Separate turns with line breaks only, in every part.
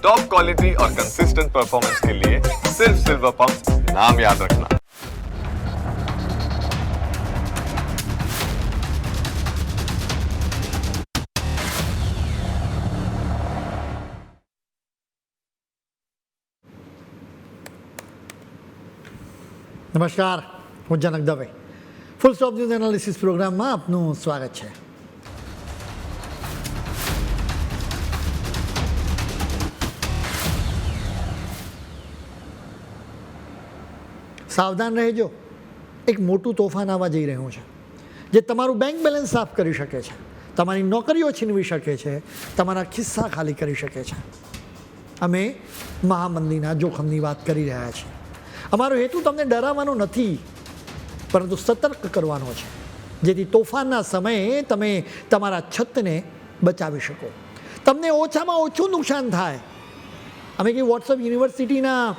Top quality और consistent performance के लिए सिर्फ सिल्वर पंप नाम याद रखना।
નમસ્કાર, હું Janak Dave. Full stop news analysis પ્રોગ્રામમાં આપનું સ્વાગત છે. સાવધાન રહેજો, એક મોટું તોફાન આવવા જઈ રહ્યું છે જે તમારું બેંક બેલેન્સ સાફ કરી શકે છે, તમારી નોકરીઓ છીનવી શકે છે, તમારા ખિસ્સા ખાલી કરી શકે છે. અમે મહામંદીના જોખમની વાત કરી રહ્યા છીએ. અમારો હેતુ તમને ડરાવવાનો નથી, પરંતુ સતર્ક કરવાનો છે, જેથી તોફાનના સમયે તમે તમારા છતને બચાવી શકો, તમને ઓછામાં ઓછું નુકસાન થાય. અમે કંઈ વોટ્સઅપ યુનિવર્સિટીના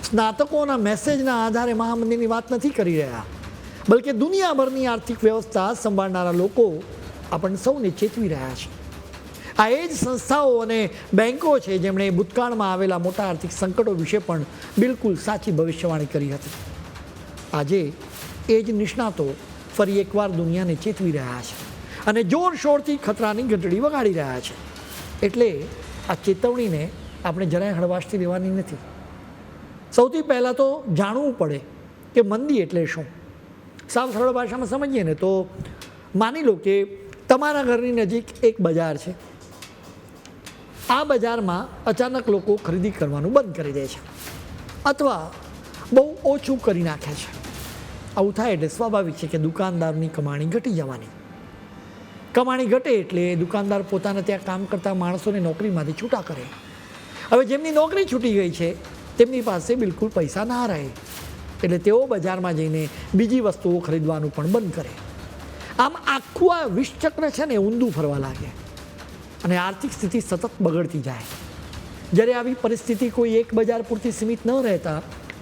સ્નાતકોના મેસેજના આધારે મહામંદીની વાત નથી કરી રહ્યા, બલકે દુનિયાભરની આર્થિક વ્યવસ્થા સંભાળનારા લોકો આપણને સૌને ચેતવી રહ્યા છે. આ એ જ સંસ્થાઓ અને બેન્કો છે જેમણે ભૂતકાળમાં આવેલા મોટા આર્થિક સંકટો વિશે પણ બિલકુલ સાચી ભવિષ્યવાણી કરી હતી. આજે એ જ નિષ્ણાતો ફરી એકવાર દુનિયાને ચેતવી રહ્યા છે અને જોરશોરથી ખતરાની ઘંટડી વગાડી રહ્યા છે. એટલે આ ચેતવણીને આપણે જરાય હળવાશથી લેવાની નથી. સૌથી પહેલાં તો જાણવું પડે કે મંદી એટલે શું. સાવ સરળ ભાષામાં સમજીએ ને તો માની લો કે તમારા ઘરની નજીક એક બજાર છે. આ બજારમાં અચાનક લોકો ખરીદી કરવાનું બંધ કરી દે છે અથવા બહુ ઓછું કરી નાખે છે. આવું થાય એટલે સ્વાભાવિક છે કે દુકાનદારની કમાણી ઘટી જવાની. કમાણી ઘટે એટલે દુકાનદાર પોતાના ત્યાં કામ કરતા માણસોને નોકરીમાંથી છૂટા કરે. હવે જેમની નોકરી છૂટી ગઈ છે તેમની પાસે બિલકુલ પૈસા ના રહે, એટલે તેઓ બજારમાં જઈને બીજી વસ્તુઓ ખરીદવાનું પણ બંધ કરે. આમ આખું આ વિષચક્ર છે ને ઊંધું ફરવા લાગે અને આર્થિક સ્થિતિ સતત બગડતી જાય. જ્યારે આવી પરિસ્થિતિ કોઈ એક બજાર પૂરતી સીમિત ન રહેતા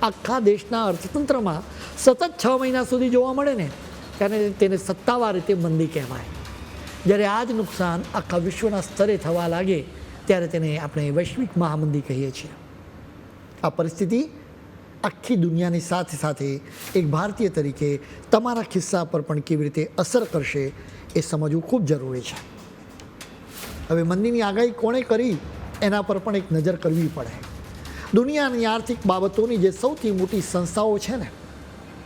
આખા દેશના અર્થતંત્રમાં સતત 6 મહિના સુધી જોવા મળે ને ત્યારે તેને સત્તાવાર રીતે મંદી કહેવાય. જ્યારે આ જ નુકસાન આખા વિશ્વના સ્તરે થવા લાગે ત્યારે તેને આપણે વૈશ્વિક મહામંદી કહીએ છીએ. આ પરિસ્થિતિ આખી દુનિયાની સાથે સાથે એક ભારતીય તરીકે તમારા ખિસ્સા પર પણ કેવી રીતે અસર કરશે એ સમજવું ખૂબ જરૂરી છે. હવે મંદીની આગાહી કોણે કરી એના પર પણ એક નજર કરવી પડે. દુનિયાની આર્થિક બાબતોની જે સૌથી મોટી સંસ્થાઓ છે ને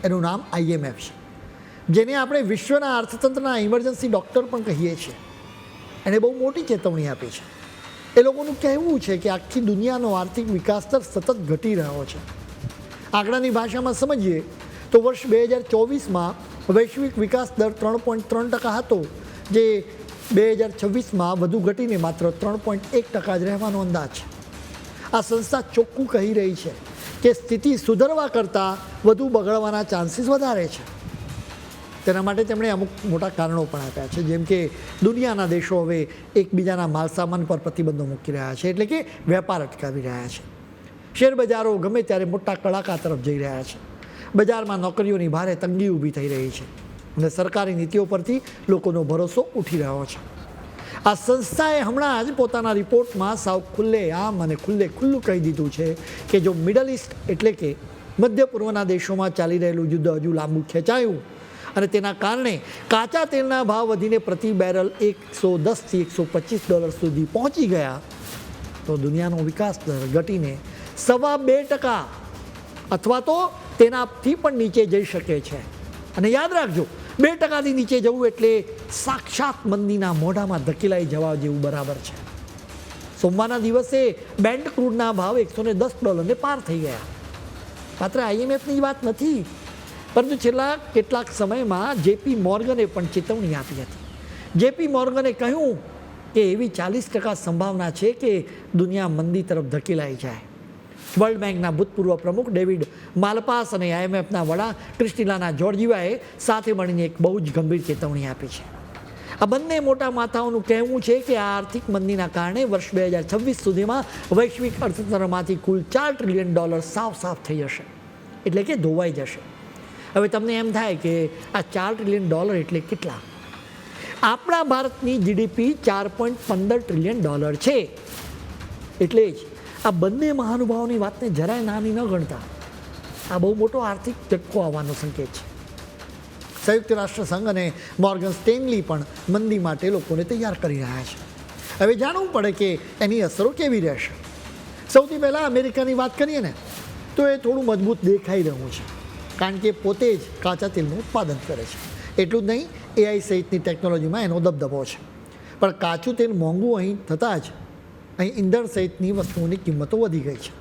એનું નામ IMF છે, જેને આપણે વિશ્વના અર્થતંત્રના ઇમરજન્સી ડૉક્ટર પણ કહીએ છીએ. એણે બહુ મોટી ચેતવણી આપી છે. એ લોકોનું કહેવું છે કે આખી દુનિયાનો આર્થિક વિકાસ દર સતત ઘટી રહ્યો છે. આંકડાની ભાષામાં સમજીએ તો વર્ષ 2024માં વૈશ્વિક વિકાસ દર 3.3% હતો, જે 2026માં વધુ ઘટીને માત્ર 3.1% જ રહેવાનો અંદાજ છે. આ સંસ્થા ચોખ્ખું કહી રહી છે કે સ્થિતિ સુધરવા કરતાં વધુ બગડવાના ચાન્સીસ વધારે છે. તેના માટે તેમણે અમુક મોટા કારણો પણ આપ્યા છે, જેમ કે દુનિયાના દેશો હવે એકબીજાના માલસામાન પર પ્રતિબંધો મૂકી રહ્યા છે, એટલે કે વેપાર અટકાવી રહ્યા છે. શેરબજારો ગમે ત્યારે મોટા કડાકા તરફ જઈ રહ્યા છે. બજારમાં નોકરીઓની ભારે તંગી ઊભી થઈ રહી છે અને સરકારી નીતિઓ પરથી લોકોનો ભરોસો ઉઠી રહ્યો છે. આ સંસ્થાએ હમણાં જ પોતાના રિપોર્ટમાં સાવ ખુલ્લેઆમ અને ખુલ્લું કહી દીધું છે કે જો મિડલ ઇસ્ટ એટલે કે મધ્ય પૂર્વના દેશોમાં ચાલી રહેલું યુદ્ધ હજુ લાંબુ ખેંચાયું અને તેના કારણે કાચા તેલના ભાવ વધીને પ્રતિ બેરલ $110થી $125 સુધી પહોંચી ગયા તો દુનિયાનો વિકાસ દર ઘટીને 2.25% અથવા તો તેનાથી પણ નીચે જઈ શકે છે. અને યાદ રાખજો, 2%થી નીચે જવું એટલે સાક્ષાત મંદીના મોઢામાં ધકેલાઈ જવા જેવું બરાબર છે. સોમવારના દિવસે બેન્ટ ક્રૂડના ભાવ $110 પાર થઈ ગયા. માત્ર IMFની વાત નથી, પરંતુ છેલ્લા કેટલાક સમયમાં JP મોર્ગને પણ ચેતવણી આપી હતી. JP મોર્ગને કહ્યું કે એવી 40% સંભાવના છે કે દુનિયા મંદી તરફ ધકેલાઈ જાય. વર્લ્ડ બેંકના ભૂતપૂર્વ પ્રમુખ ડેવિડ માલપાસ અને IMFના વડા ક્રિસ્ટિલાના જોર્જિવાએ સાથે મળીને એક બહુ જ ગંભીર ચેતવણી આપી છે. આ બંને મોટા માથાઓનું કહેવું છે કે આ આર્થિક મંદીના કારણે વર્ષ 2026 સુધીમાં વૈશ્વિક અર્થતંત્રમાંથી કુલ $4 ટ્રિલિયન સાફ થઈ જશે, એટલે કે ધોવાઈ જશે. હવે તમને એમ થાય કે આ $4 ટ્રિલિયન એટલે કેટલા? આપણા ભારતની GDP $4.15 ટ્રિલિયન છે. એટલે જ આ બંને મહાનુભાવોની વાતને જરાય નાની ન ગણતા આ બહુ મોટો આર્થિક ઝટકો આવવાનો સંકેત છે. સંયુક્ત રાષ્ટ્ર સંઘ અને મોર્ગન સ્ટેનલી પણ મંદી માટે લોકોને તૈયાર કરી રહ્યા છે. હવે જાણવું પડે કે એની અસરો કેવી રહેશે. સૌથી પહેલાં અમેરિકાની વાત કરીએ ને તો એ થોડું મજબૂત દેખાઈ રહ્યું છે, કારણ કે પોતે જ કાચા તેલનું ઉત્પાદન કરે છે. એટલું જ નહીં, એઆઈ સહિતની ટેકનોલોજીમાં એનો દબદબો છે. પણ કાચું તેલ મોંઘું અહીં થતાં જ અહીં ઈંધણ સહિતની વસ્તુઓની કિંમતો વધી ગઈ છે.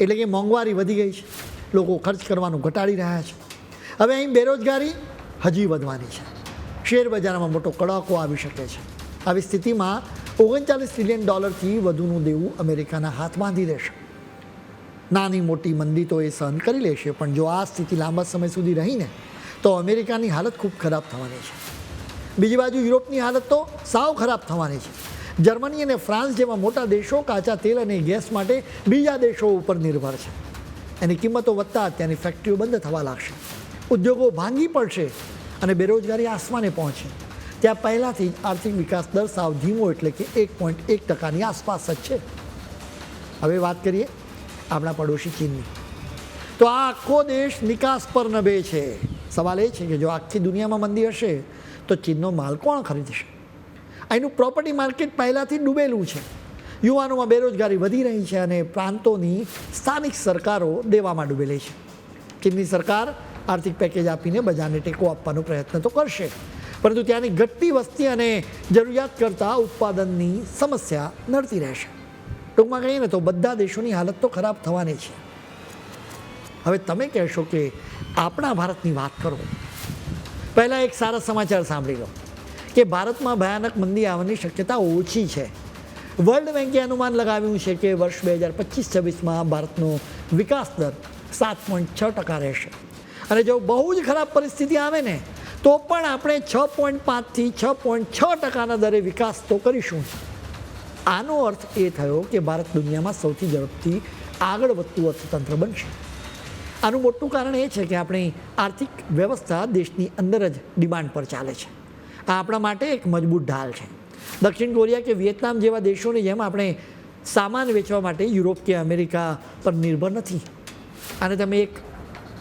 એટલે કે મોંઘવારી વધી ગઈ છે, લોકો ખર્ચ કરવાનું ઘટાડી રહ્યા છે. હવે અહીં બેરોજગારી હજી વધવાની છે. શેર બજારમાં મોટો કડાકો આવી શકે છે. આવી સ્થિતિમાં $39 ટ્રિલિયન વધુનું દેવું અમેરિકાના હાથ બાંધી દેશે. નાની મોટી મંદી તો એ સહન કરી લેશે, પણ જો આ સ્થિતિ લાંબા સમય સુધી રહીને તો અમેરિકાની હાલત ખૂબ ખરાબ થવાની છે. બીજી બાજુ યુરોપની હાલત તો સાવ ખરાબ થવાની છે. જર્મની અને ફ્રાન્સ જેવા મોટા દેશો કાચા તેલ અને ગેસ માટે બીજા દેશો ઉપર નિર્ભર છે. એની કિંમતો વધતા ત્યાંની ફેક્ટરીઓ બંધ થવા લાગશે, ઉદ્યોગો ભાંગી પડશે અને બેરોજગારી આસમાને પહોંચે. ત્યાં પહેલાંથી જ આર્થિક વિકાસ દર સાવ ધીમો, એટલે કે 1.1%ની આસપાસ જ છે. હવે વાત કરીએ આપણા પડોશી ચીનની. તો આ આખો દેશ નિકાસ પર નભે છે. સવાલ એ છે કે જો આખી દુનિયામાં મંદી હશે તો ચીનનો માલ કોણ ખરીદશે? અહીંનું પ્રોપર્ટી માર્કેટ પહેલાંથી ડૂબેલું છે. યુવાનોમાં બેરોજગારી વધી રહી છે અને પ્રાંતોની સ્થાનિક સરકારો દેવામાં ડૂબેલી છે. ચીનની સરકાર આર્થિક પેકેજ આપીને બજારને ટેકો આપવાનો પ્રયત્ન તો કરશે, પરંતુ ત્યાંની ઘટતી વસ્તી અને જરૂરિયાત કરતાં ઉત્પાદનની સમસ્યા નડતી રહેશે. ટૂંકમાં કહીએ ને તો બધા દેશોની હાલત તો ખરાબ થવાની છે. હવે તમે કહેશો કે આપણા ભારતની વાત કરો. પહેલાં એક સારા સમાચાર સાંભળી લો કે ભારતમાં ભયાનક મંદી આવવાની શક્યતા ઓછી છે. વર્લ્ડ બેન્કે અનુમાન લગાવ્યું છે કે વર્ષ 2025-26માં ભારતનો વિકાસ દર 7.6% રહેશે. અને જો બહુ જ ખરાબ પરિસ્થિતિ આવે ને તો પણ આપણે 6.5થી 6.6%ના દરે વિકાસ તો કરીશું. આનો અર્થ એ થયો કે ભારત દુનિયામાં સૌથી ઝડપથી આગળ વધતું અર્થતંત્ર બનશે. આનું મોટું કારણ એ છે કે આપણી આર્થિક વ્યવસ્થા દેશની અંદર જ ડિમાન્ડ પર ચાલે છે. આ આપણા માટે એક મજબૂત ઢાલ છે. દક્ષિણ કોરિયા કે વિયેતનામ જેવા દેશોની જેમ આપણે સામાન વેચવા માટે યુરોપ કે અમેરિકા પર નિર્ભર નથી. આને તમે એક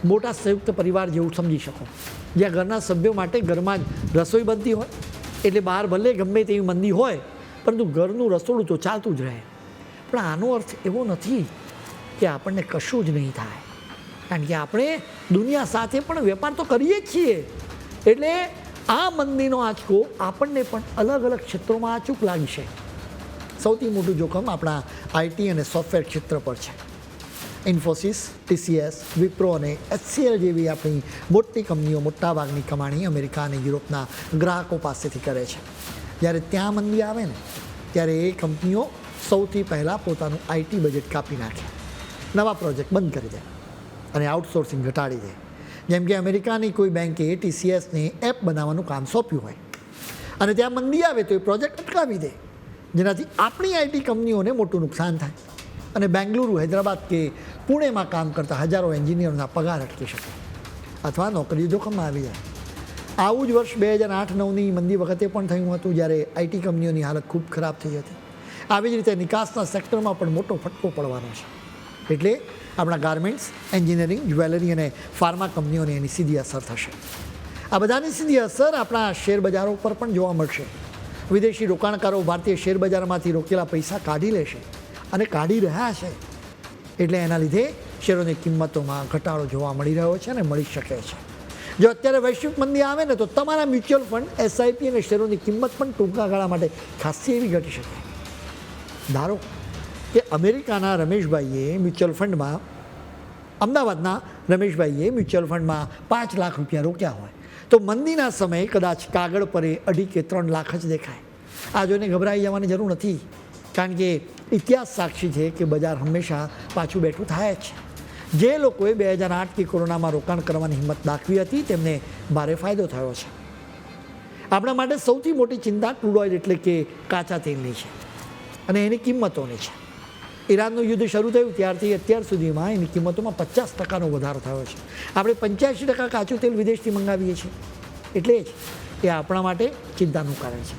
મોટા સંયુક્ત પરિવાર જેવું સમજી શકો, જ્યાં ઘરના સભ્યો માટે ઘરમાં જ રસોઈ બનતી હોય. એટલે બહાર ભલે ગમે તેવી મંદી હોય, પરંતુ ઘરનું રસોડું તો ચાલતું જ રહે. પણ આનો અર્થ એવો નથી કે આપણને કશું જ નહીં થાય, કારણ કે આપણે દુનિયા સાથે પણ વેપાર તો કરીએ જ છીએ. એટલે આ મંદીનો આંચકો આપણને પણ અલગ અલગ ક્ષેત્રોમાં અચૂક લાગશે. સૌથી મોટું જોખમ આપણા આઈટી અને સોફ્ટવેર ક્ષેત્ર પર છે. ઇન્ફોસિસ, TCS, વિપ્રો અને HCL જેવી આપણી મોટી કંપનીઓ મોટાભાગની કમાણી અમેરિકા અને યુરોપના ગ્રાહકો પાસેથી કરે છે. જ્યારે ત્યાં મંદી આવે ને ત્યારે એ કંપનીઓ સૌથી પહેલાં પોતાનું આઈટી બજેટ કાપી નાખે, નવા પ્રોજેક્ટ બંધ કરી દે અને આઉટસોર્સિંગ ઘટાડી દે. જેમ કે અમેરિકાની કોઈ બેન્કે TCSને એપ બનાવવાનું કામ સોંપ્યું હોય અને ત્યાં મંદી આવે તો એ પ્રોજેક્ટ અટકાવી દે, જેનાથી આપણી આઈટી કંપનીઓને મોટું નુકસાન થાય અને બેંગલુરુ, હૈદરાબાદ કે પુણેમાં કામ કરતા હજારો એન્જિનિયરોના પગાર અટકી શકે અથવા નોકરીઓ જોખમમાં આવી જાય. આવું જ વર્ષ 2008-9ની મંદી વખતે પણ થયું હતું, જ્યારે આઈટી કંપનીઓની હાલત ખૂબ ખરાબ થઈ હતી. આવી જ રીતે નિકાસના સેક્ટરમાં પણ મોટો ફટકો પડવાનો છે. એટલે આપણા ગાર્મેન્ટ્સ, એન્જિનિયરિંગ, જ્વેલરી અને ફાર્મા કંપનીઓને એની સીધી અસર થશે. આ બધાની સીધી અસર આપણા શેર બજારો પર પણ જોવા મળશે. વિદેશી રોકાણકારો ભારતીય શેર બજારમાંથી રોકેલા પૈસા કાઢી લેશે અને કાઢી રહ્યા છે. એટલે એના લીધે શેરોની કિંમતોમાં ઘટાડો જોવા મળી રહ્યો છે અને મળી શકે છે. જો અત્યારે વૈશ્વિક મંદી આવે ને તો તમારા મ્યુચ્યુઅલ ફંડ, SIP અને શેરોની કિંમત પણ ટૂંકા ગાળા માટે ખાસી એવી ઘટી શકે. ધારો કે અમેરિકાના રમેશભાઈએ મ્યુચ્યુઅલ ફંડમાં, અમદાવાદના રમેશભાઈએ મ્યુચ્યુઅલ ફંડમાં 5 લાખ રૂપિયા રોક્યા હોય તો મંદીના સમયે કદાચ કાગળ પર 2.5 કે 3 લાખ જ દેખાય. આ જોઈને ગભરાઈ જવાની જરૂર નથી, કારણ કે ઇતિહાસ સાક્ષી છે કે બજાર હંમેશા પાછું બેઠું થાય જ છે. જે લોકોએ 2008 કે કોરોનામાં રોકાણ કરવાની હિંમત દાખવી હતી તેમને ભારે ફાયદો થયો છે. આપણા માટે સૌથી મોટી ચિંતા ક્રૂડ ઓઇલ એટલે કે કાચા તેલની છે અને એની કિંમતોની છે. ઈરાનનું યુદ્ધ શરૂ થયું ત્યારથી અત્યાર સુધીમાં એની કિંમતોમાં 50%નો વધારો થયો છે. આપણે 85% કાચું તેલ વિદેશથી મંગાવીએ છીએ. એટલે જ એ આપણા માટે ચિંતાનું કારણ છે.